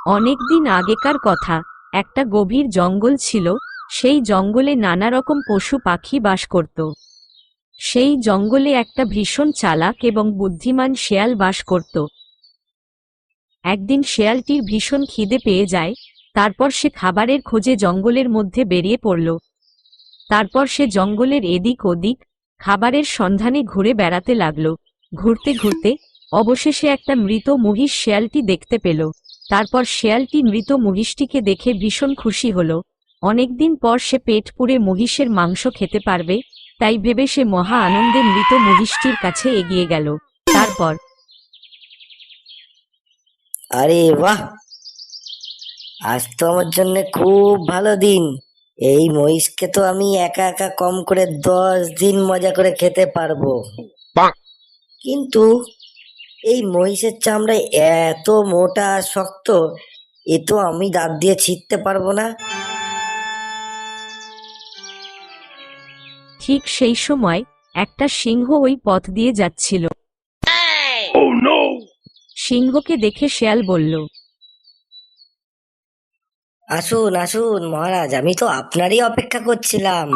অনেকদিন আগেকার কথা, একটা গভীর জঙ্গল ছিল। সেই জঙ্গলে নানা রকম পশু পাখি বাস করত। সেই জঙ্গলে একটা ভীষণ চালাক এবং বুদ্ধিমান শেয়াল বাস করত। একদিন শেয়ালটির ভীষণ খিদে পেয়ে যায়। তারপর সে খাবারের খোঁজে জঙ্গলের মধ্যে বেরিয়ে পড়ল। তারপর সে জঙ্গলের এদিক ওদিক খাবারের সন্ধানে ঘুরে বেড়াতে লাগল। ঘুরতে ঘুরতে অবশেষে একটা মৃত মহিষ শেয়ালটি দেখতে পেল। তারপর শেয়ালটি মৃত মহিষটিকে দেখে ভীষণ খুশি হল। অনেকদিন পর সে পেট পুড়ে মহিষের মাংস খেতে পারবে, তাই ভেবে সে মহা আনন্দে মৃত মহিষটির কাছে এগিয়ে গেল। তারপর আরে বাহ, আজ তো আমার জন্য খুব ভালো দিন। এই মহিষকে তো আমি একা একা কম করে 10 দিন মজা করে খেতে পারবো। কিন্তু এই মহিষের চামড়া এত মোটা আর শক্ত, এ তো আমি দাঁত দিয়ে ছিঁড়তে পারবো না। ঠিক সেই সময় একটা সিংহ ওই পথ দিয়ে যাচ্ছিল। সিংহকে দেখে শেয়াল বলল, আসুন আসুন মহারাজ, আমি তো আপনারই অপেক্ষা করছিলাম।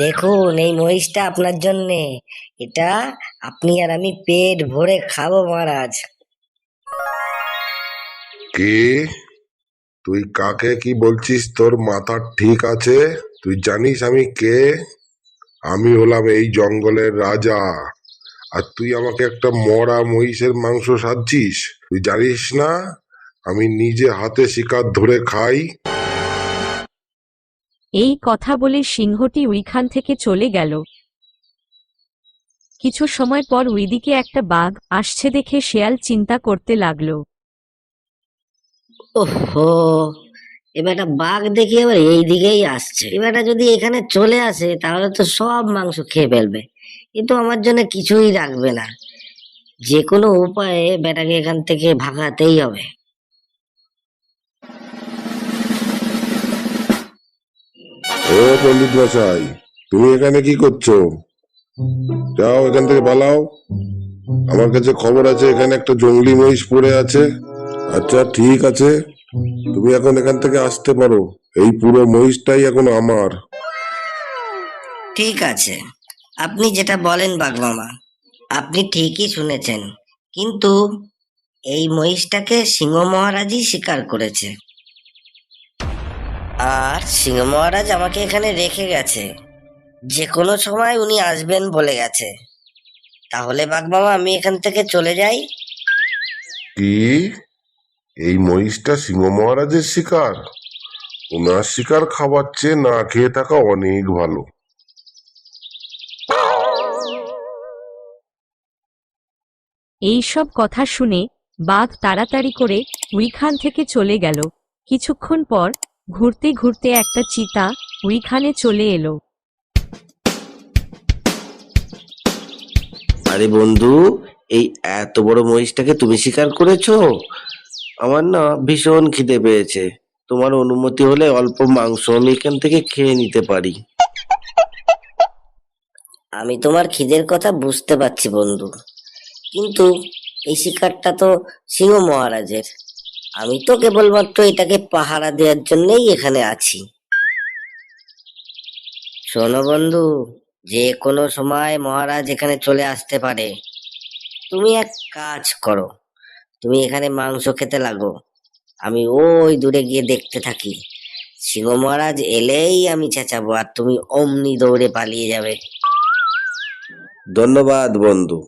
দেখুন এই মহিষটা আপনার জন্যে। এটা আপনি আর আমি পেট ভরে খাবো মহারাজ। কে? তুই কাকে কি বলছিস? তোর মাথা ঠিক আছে? তুই জানিস আমি কে? আমি হলাম এই জঙ্গলের রাজা। আর তুই আমাকে একটা মরা মহিষের মাংস সাজছিস? তুই জানিস না আমি নিজে হাতে শিকার ধরে খাই? এই কথা বলে সিংহটি ওইখান থেকে চলে গেল। কিছু সময় পর ওইদিকে একটা বাঘ আসছে দেখে শেয়াল চিন্তা করতে লাগলো। ওহো, এবারটা বাঘ দেখি এবার এই দিকেই আসছে। এবারটা যদি এখানে চলে আসে তাহলে তো সব মাংস খেয়ে ফেলবে, কিন্তু আমার জন্য কিছুই রাখবে না। যে কোনো উপায়ে বেটাকে এখান থেকে ভাগাতেই হবে। ও পণ্ডিত মশাই, তুমি এখানে কি করছো? যাও এখান থেকে পালাও। আমার কাছে খবর আছে এখানে একটা জঙ্গলি মহিষ পড়ে আছে। আচ্ছা ঠিক আছে, তুমি এখন এখান থেকে আসতে পারো। এই পুরো মহিষটাই এখন আমার। ঠিক আছে, আপনি যেটা বলেন বাঘ মামা, আপনি ঠিকই শুনেছেন। কিন্তু এই মহিষটাকে সিংহ মহারাজই শিকার করেছে, আর সিংহ মহারাজ আমাকে এখানে রেখে গেছে। যে কোনো সময় উনি আসবেন বলে গেছে। তাহলে বাঘ মামা আমি এখান থেকে চলে যাই। কি? এই মহিষটা সিংহ মহারাজের শিকার? ওনার শিকার খাবার চেয়ে না খেয়ে থাকা অনেক ভালো। এই সব কথা শুনে বাঘ তাড়াতাড়ি করে ওইখান থেকে চলে গেল। কিছুক্ষণ পর ঘুরতে ঘুরতে একটা চিতা ওইখানে চলে এলো। আরে বন্ধু, এই এত বড় মহিষটাকে তুমি শিকার করেছো? আমার না ভীষণ খিদে পেয়েছে। তোমার অনুমতি হলে অল্প মাংস আমি এখান থেকে খেয়ে নিতে পারি। আমি তোমার খিদের কথা বুঝতে পারছি বন্ধু, কিন্তু এই শিকারটা তো সিংহ মহারাজের। আমি তো কেবলমাত্র এটাকে পাহারা দেওয়ার জন্যই এখানে আছি। শোনো বন্ধু, যে কোনো সময় মহারাজ এখানে চলে আসতে পারে। তুমি এক কাজ করো, তুমি এখানে মাংস খেতে লাগো, আমি ওই দূরে গিয়ে দেখতে থাকি। সিংহ মহারাজ এলেই আমি চেঁচাবো আর তুমি অমনি দৌড়ে পালিয়ে যাবে। ধন্যবাদ বন্ধু,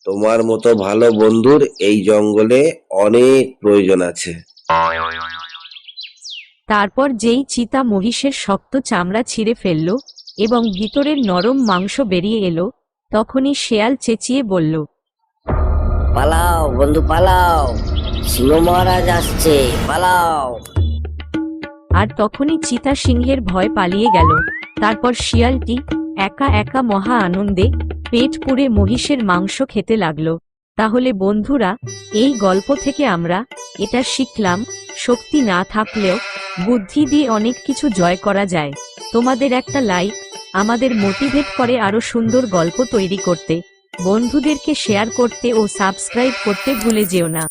তোমার মতো ভালো বন্ধুর এই জঙ্গলে অনেক প্রয়োজন আছে। তারপর যেই চিতা মহিষের শক্ত চামড়া ছিঁড়ে ফেলল এবং ভিতরের নরম মাংস বেরিয়ে এলো, তখনই শেয়াল চেঁচিয়ে বলল, পালাও বন্ধু পালাও, সিংহ মহারাজ আসছে, পালাও। আর তখনই চিতা সিংহের ভয় পালিয়ে গেল। তারপর শিয়ালটি একা একা মহা আনন্দে পেট পুড়ে মহিষের মাংস খেতে লাগলো। তাহলে বন্ধুরা, এই গল্প থেকে আমরা এটা শিখলাম, শক্তি না থাকলেও বুদ্ধি দিয়ে অনেক কিছু জয় করা যায়। তোমাদের একটা লাইক আমাদের মোটিভেট করে আরো সুন্দর গল্প তৈরি করতে। বন্ধুদেরকে শেয়ার করতে ও সাবস্ক্রাইব করতে ভুলে যেও না।